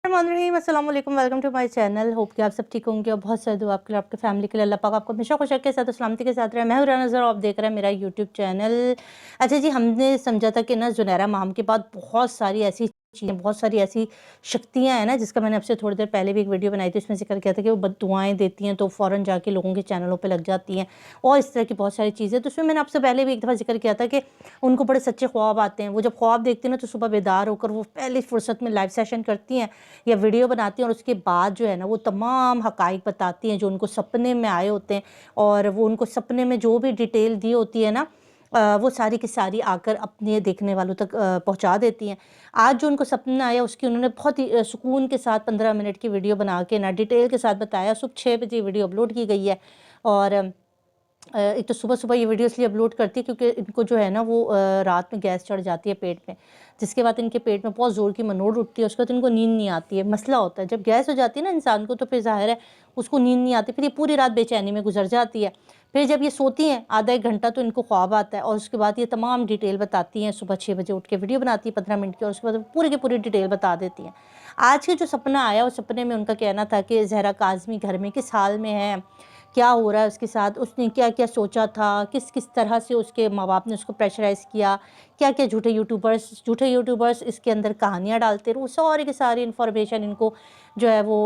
अस्सलाम वालेकुम, welcome to my channel. Hope कि आप सब ठीक होंगे और बहुत सारी दुआ आपके लिए, आपके फैमिली के लिए। अल्लाह पाक आपको हमेशा खुश रखे, साथ सलामती के साथ रहे। मैं हूं राना ज़रा, आप देख रहे हैं मेरा यूट्यूब चैनल। अच्छा जी, हमने समझा था कि ना ज़ुनैरा माम के बाद बहुत सारी ऐसी चीज़ें, बहुत सारी ऐसी शक्तियाँ हैं ना, जिसका मैंने आपसे थोड़ी देर पहले भी एक वीडियो बनाई थी, उसमें जिक्र किया था कि वो बद्दुआएँ देती हैं तो फ़ौरन जाके लोगों के चैनलों पर लग जाती हैं, और इस तरह की बहुत सारी चीज़ें। तो उसमें मैंने आपसे पहले भी एक दफ़ा जिक्र किया था कि उनको बड़े सच्चे ख्वाब आते हैं। वो जब ख्वाब देखती हैं ना, तो सुबह बेदार होकर वो पहली फ़ुर्सत में लाइव सेशन करती हैं या वीडियो बनाती हैं, और उसके बाद जो है ना, वो तमाम हक़ाइक़ बताती हैं जो उनको सपने में आए होते हैं, और वो उनको सपने में जो भी डिटेल दी होती है ना, वो सारी की सारी आकर अपने देखने वालों तक पहुंचा देती हैं। आज जो उनको सपना आया, उसकी उन्होंने बहुत ही सुकून के साथ 15 मिनट की वीडियो बना के ना डिटेल के साथ बताया। सुबह 6 बजे वीडियो अपलोड की गई है। और एक तो सुबह-सुबह ये वीडियो इसलिए अपलोड करती है क्योंकि इनको जो है ना, वो रात में गैस चढ़ जाती है पेट में, जिसके बाद इनके पेट में बहुत ज़ोर की मनोड़ उठती है। उसके बाद इनको नींद नहीं आती है। मसला होता है जब गैस हो जाती है ना इंसान को, तो फिर ज़ाहिर है उसको नींद नहीं आती, फिर ये पूरी रात बेचैनी में गुजर जाती है। फिर जब ये सोती हैं आधा 1 घंटा, तो इनको ख्वाब आता है, और उसके बाद ये तमाम डिटेल बताती हैं। सुबह 6 बजे उठ के वीडियो बनाती है 15 मिनट की, और उसके बाद पूरी की पूरी डिटेल बता देती हैं। आज के जो सपना आया, उस सपने में उनका कहना था कि ज़हरा काज़मी घर में किस हाल में है, क्या हो रहा है उसके साथ, उसने क्या-क्या सोचा था, किस-किस तरह से उसके माँ-बाप ने उसको प्रेशराइज़ किया, क्या-क्या झूठे यूट्यूबर्स इसके अंदर कहानियाँ डालते रहे। वो सारी की सारी इन्फॉर्मेशन इनको जो है वो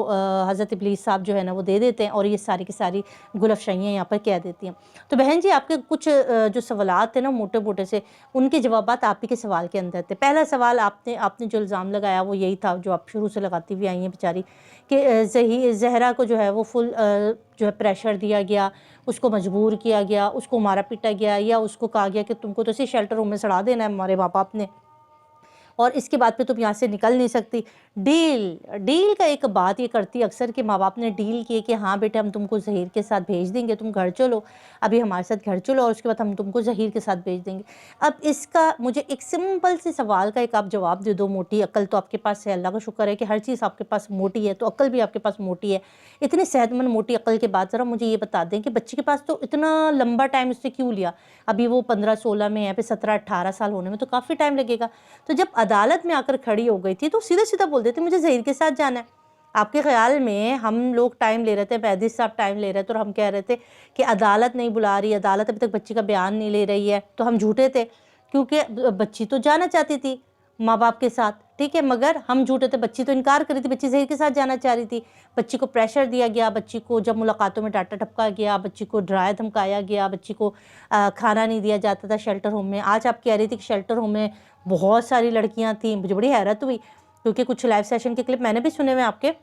हज़रत इब्लीस साहब जो है ना, वो दे देते हैं, और ये सारी की सारी गुलफ़शाइयाँ यहाँ पर कह देती हैं। तो बहन जी, आपके कुछ जो सवालात थे ना मोटे-मोटे से, उनके जवाबात आप ही के सवाल के अंदर थे। पहला सवाल आपने जो इल्ज़ाम लगाया वो यही था, जो आप शुरू से लगाती हुई आई हैं बेचारी, कि ज़हरा को जो है वो फुल जो है प्रेशर दिया गया, उसको मजबूर किया गया, उसको मारा पीटा गया, या उसको कहा गया कि तुमको तो इसी शेल्टर रूम में सड़ा देना है हमारे माँ-बाप ने, और इसके बाद फिर तुम यहाँ से निकल नहीं सकती। डील का एक बात ये करती अक्सर कि माँ-बाप ने डील की कि हाँ बेटा, हम तुमको ज़हीर के साथ भेज देंगे, तुम घर चलो, अभी हमारे साथ घर चलो, और उसके बाद हम तुमको ज़हीर के साथ भेज देंगे। अब इसका मुझे एक सिंपल से सवाल का एक आप जवाब दे दो। मोटी अक्ल तो आपके पास है, अल्लाह का शुक्र है कि हर चीज़ आपके पास मोटी है, तो अक्ल भी आपके पास मोटी है। इतनी सेहतमंद मोटी अक्ल के बाद ज़रा मुझे ये बता दें कि बच्चे के पास तो इतना लंबा टाइम उससे क्यों लिया? अभी वो 15-16 में है, फिर 17-18 साल होने में तो काफ़ी टाइम लगेगा। तो जब अदालत में आकर खड़ी हो गई थी, तो सीधा-सीधा बोल देती मुझे ज़हीर के साथ जाना है। आपके ख़्याल में हम लोग टाइम ले रहे थे, बैदिस साहब टाइम ले रहे थे, और हम कह रहे थे कि अदालत नहीं बुला रही, अदालत अभी तक बच्ची का बयान नहीं ले रही है, तो हम झूठे थे, क्योंकि बच्ची तो जाना चाहती थी माँ-बाप के साथ, ठीक है, मगर हम झूठे थे। बच्ची तो इनकार कर रही थी, बच्ची ज़हीर के साथ जाना चाह रही थी। बच्ची को प्रेशर दिया गया, बच्ची को जब मुलाकातों में डाँटा ठपका गया, बच्ची को डराया धमकाया गया, बच्ची को खाना नहीं दिया जाता था शेल्टर होम में। आज आप कह रही थी कि शेल्टर होम में बहुत सारी लड़कियां थीं। मुझे बड़ी हैरत हुई, क्योंकि कुछ लाइव सेशन के क्लिप मैंने भी सुने हुए आपके।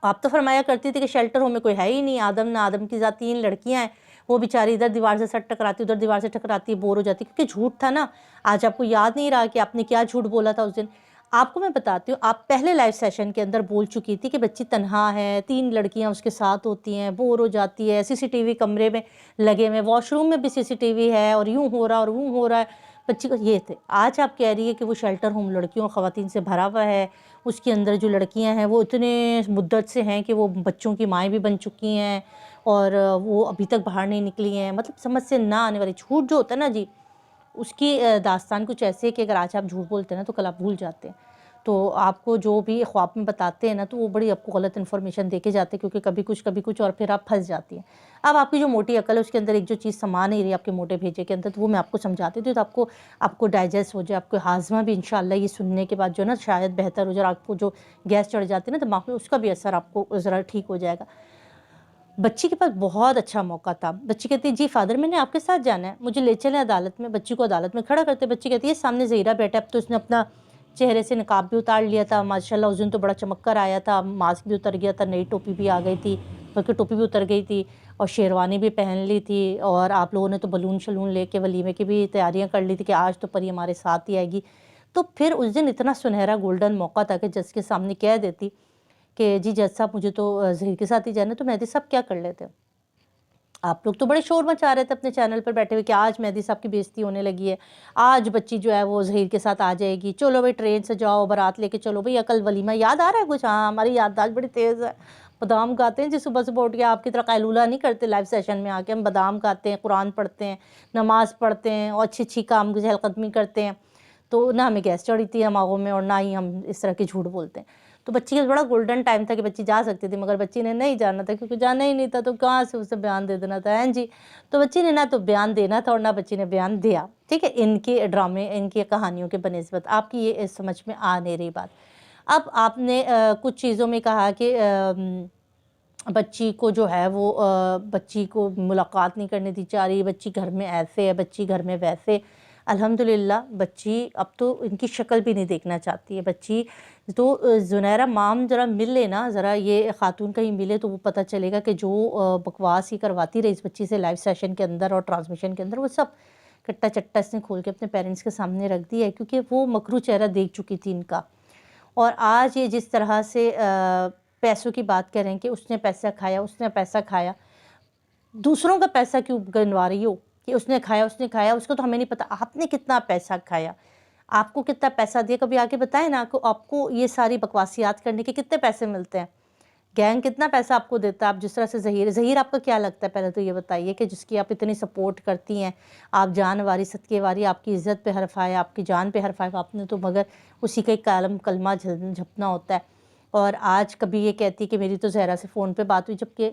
आप तो फरमाया करती थी कि शेल्टर होम में कोई है ही नहीं, आदम ना आदम की ज़ात 3 लड़कियां हैं, वो बेचारी इधर दीवार से सट टकराती, उधर दीवार से टकराती, बोर हो जाती, क्योंकि झूठ था ना। आज आपको याद नहीं रहा कि आपने क्या झूठ बोला था उस दिन। आपको मैं बताती हूँ, आप पहले लाइव सेशन के अंदर बोल चुकी थी कि बच्ची तनहा है, 3 लड़कियां उसके साथ होती हैं, बोर हो जाती है, सीसीटीवी कमरे में लगे हुए, वॉशरूम में भी सीसीटीवी है, और यूँ हो रहा और वो हो रहा है बच्ची को, ये थे। आज आप कह रही है कि वो शेल्टर होम लड़कियों और ख़वातीन से भरा हुआ है, उसके अंदर जो लड़कियां हैं वो इतने मुद्दत से हैं कि वो बच्चों की माएँ भी बन चुकी हैं, और वो अभी तक बाहर नहीं निकली हैं। मतलब समझ से ना आने वाली झूठ जो होता है ना जी, उसकी दास्तान कुछ ऐसे है कि अगर आज आप झूठ बोलते हैं ना, तो कल आप भूल जाते हैं। तो आपको जो भी ख्वाब में बताते हैं ना, तो वो बड़ी आपको गलत इन्फॉर्मेशन दे के जाते हैं, क्योंकि कभी कुछ और फिर आप फंस जाती हैं। अब आपकी जो मोटी अकल है, उसके अंदर एक जो चीज़ समा नहीं रही आपके मोटे भेजे के अंदर, तो वो मैं आपको समझाती थी, तो आपको डाइजेस्ट हो जाए, आपको हाजमा भी इंशाल्लाह ये सुनने के बाद जो है ना शायद बेहतर हो जाए। आपको जो गैस चढ़ जाती है ना दिमाग में, उसका भी असर आपको ज़रा ठीक हो जाएगा। बच्ची के पास बहुत अच्छा मौका था। बच्ची कहती है जी फादर, मैंने आपके साथ जाना है, मुझे ले चलें अदालत में। बच्ची को अदालत में खड़ा करते, बच्ची कहती है सामने ज़हीरा बैठा है। अब तो उसने अपना चेहरे से निकाब भी उतार लिया था, माशाल्लाह उस दिन तो बड़ा चमक कर आया था, मास्क भी उतर गया था, नई टोपी भी आ गई थी, बल्कि टोपी भी उतर गई थी, और शेरवानी भी पहन ली थी। और आप लोगों ने तो बलून शलून लेके वलीमे की भी तैयारियां कर ली थी कि आज तो परी हमारे साथ ही आएगी। तो फिर उस दिन इतना सुनहरा गोल्डन मौका था कि जज के सामने कह देती कि जी जज साहब, मुझे तो ज़हीर के साथ ही जाना है। तो मेहदी साहब क्या कर लेते? आप लोग तो बड़े शोर मचा रहे थे अपने चैनल पर बैठे हुए कि आज मेहदी साहब की बेइज्जती होने लगी है, आज बच्ची जो है वो ज़हीर के साथ आ जाएगी, चलो भाई ट्रेन से जाओ, बारात लेके चलो भाई, कल वलीमा याद आ रहा है कुछ? हाँ, हमारी याददाश्त बड़ी तेज़ है। बादाम खाते हैं जी सुबह सुबह उठ के, आपकी तरह कैलूला नहीं करते लाइव सेशन में आके। हम बादाम खाते हैं, कुरान पढ़ते हैं, नमाज़ पढ़ते हैं, और अच्छी अच्छी काम की चहलकदमी करते हैं। तो ना हमें गैस चढ़ी थी दिमागों में, और ना ही हम इस तरह के झूठ बोलते हैं। تو بچی کا بڑا گولڈن ٹائم تھا کہ بچی جا سکتی تھی، مگر بچی نے نہیں جانا تھا کیونکہ جانا ہی نہیں تھا، تو کہاں سے اسے بیان دے دینا تھا جی. تو بچی نے نہ تو بیان دینا تھا اور نہ بچی نے بیان دیا. ٹھیک ہے، ان کے ڈرامے، ان کی کہانیوں کے بنسبت آپ کی یہ سمجھ میں آ نہیں رہی بات. اب آپ نے کچھ چیزوں میں کہا کہ بچی کو جو ہے وہ بچی کو ملاقات نہیں کرنے دی جا رہی، بچی گھر میں ایسے ہے، بچی گھر میں ویسے. الحمدللہ بچی اب تو ان کی شکل بھی نہیں دیکھنا چاہتی ہے بچی. تو زنیرہ مام ذرا مل لے نا، ذرا یہ خاتون کہیں ملے تو وہ پتہ چلے گا کہ جو بکواس ہی کرواتی رہی اس بچی سے لائیو سیشن کے اندر اور ٹرانسمیشن کے اندر، وہ سب کٹا چٹا اس نے کھول کے اپنے پیرنٹس کے سامنے رکھ دیا ہے، کیونکہ وہ مکروہ چہرہ دیکھ چکی تھی ان کا. اور آج یہ جس طرح سے پیسوں کی بات کر رہے ہیں کہ اس نے پیسہ کھایا، اس نے پیسہ کھایا، دوسروں کا پیسہ کیوں گنوا رہی ہو کہ اس نے کھایا، اس نے کھایا؟ اس کو تو ہمیں نہیں پتہ آپ نے کتنا پیسہ کھایا، آپ کو کتنا پیسہ دیا، کبھی آگے بتائیں نا آپ کو یہ ساری بکواسیات کرنے کے کتنے پیسے ملتے ہیں، گینگ کتنا پیسہ آپ کو دیتا ہے؟ آپ جس طرح سے ظہیر آپ کا کیا لگتا ہے؟ پہلے تو یہ بتائیے کہ جس کی آپ اتنی سپورٹ کرتی ہیں، آپ جان واری صدقے واری، آپ کی عزت پہ حرف آیا، آپ کی جان پہ حرف آیا، آپ نے تو مگر اسی کا ایک کلمہ جھپنا ہوتا ہے. اور آج کبھی یہ کہتی کہ میری تو زہرا سے فون پہ بات ہوئی، جبکہ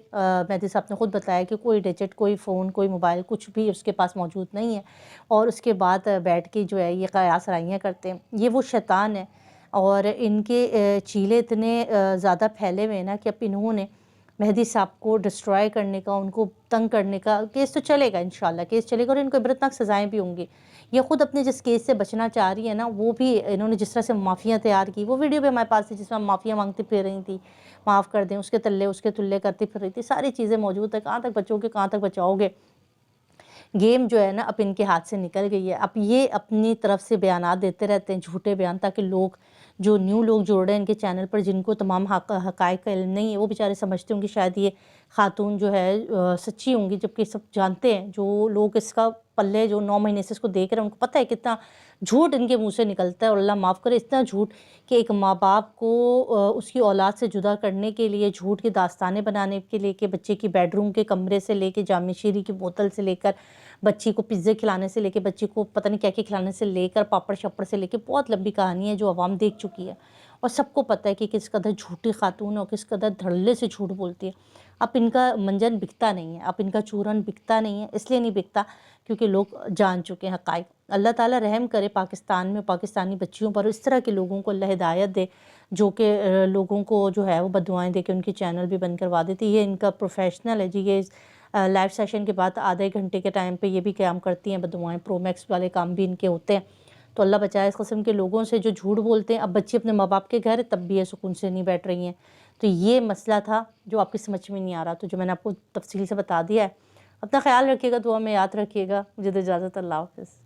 مہدی صاحب نے خود بتایا کہ کوئی ڈیجٹ، کوئی فون، کوئی موبائل کچھ بھی اس کے پاس موجود نہیں ہے، اور اس کے بعد بیٹھ کے جو ہے یہ قیاس رائیاں کرتے ہیں. یہ وہ شیطان ہے، اور ان کے چیلے اتنے زیادہ پھیلے ہوئے ہیں نا کہ اب انہوں نے مہدی صاحب کو ڈسٹرائے کرنے کا، ان کو تنگ کرنے کا کیس تو چلے گا، انشاءاللہ کیس چلے گا، اور ان کو عبرتناک سزائیں بھی ہوں گی. یہ خود اپنے جس کیس سے بچنا چاہ رہی ہے نا، وہ بھی انہوں نے جس طرح سے معافیاں تیار کی، وہ ویڈیو بھی ہمارے پاس تھی جس میں معافیاں مانگتی پھر رہی تھی، معاف کر دیں، اس کے تلے کرتی پھر رہی تھی، ساری چیزیں موجود ہیں. کہاں تک بچو گے، کہاں تک بچاؤ گے؟ گیم جو ہے نا اب ان کے ہاتھ سے نکل گئی ہے. اب یہ اپنی طرف سے بیانات دیتے رہتے ہیں، جھوٹے بیان، تاکہ لوگ جو نیو لوگ جوڑ رہے ہیں ان کے چینل پر، جن کو تمام حقائق کا علم نہیں ہے، وہ بیچارے سمجھتے ہوں گے شاید یہ خاتون جو ہے سچی ہوں گی، جبکہ سب جانتے ہیں جو لوگ اس کا پلے جو 9 مہینے سے اس کو دیکھ رہے ہیں، ان کو پتہ ہے کتنا جھوٹ ان کے منہ سے نکلتا ہے. اور اللہ معاف کرے، اتنا جھوٹ کہ ایک ماں باپ کو اس کی اولاد سے جدا کرنے کے لیے، جھوٹ کی داستانیں بنانے کے لیے، کہ بچے کی بیڈ روم کے کمرے سے لے کے جامع شیری کی بوتل سے لے کر بچی کو پزے کھلانے سے لے کے بچی کو پتہ نہیں کیا کیا کھلانے سے لے کر پاپڑ شپڑ سے لے کے، بہت لمبی کہانی ہے جو عوام دیکھ چکی ہے، اور سب کو پتہ ہے کہ کس قدر جھوٹی خاتون ہے اور کس قدر دھڑلے سے جھوٹ بولتی ہے. اب ان کا منجن بکتا نہیں ہے، اب ان کا چورن بکتا نہیں ہے، اس لیے نہیں بکتا کیونکہ لوگ جان چکے ہیں حقائق. اللہ تعالیٰ رحم کرے پاکستان میں پاکستانی بچیوں پر، اس طرح کے لوگوں کو اللہ ہدایت دے جو کہ لوگوں کو جو ہے وہ بددعائیں دے کے ان کی چینل بھی بند کروا دیتی. یہ ان کا پروفیشنل ہے جی. یہ لائیو سیشن کے بعد آدھے گھنٹے کے ٹائم پہ یہ بھی قیام کرتی ہیں بددعائیں، پرو میکس والے کام بھی ان کے ہوتے ہیں. تو اللہ بچائے اس قسم کے لوگوں سے جو جھوٹ بولتے ہیں. اب بچی اپنے ماں باپ کے گھر تب بھی یہ سکون سے نہیں بیٹھ رہی ہیں. تو یہ مسئلہ تھا جو آپ کی سمجھ میں نہیں آ رہا، تو جو میں نے آپ کو تفصیل سے بتا دیا ہے. اپنا خیال رکھیے گا، دعا میں یاد رکھیے گا. مجھے اجازت، اللہ حافظ.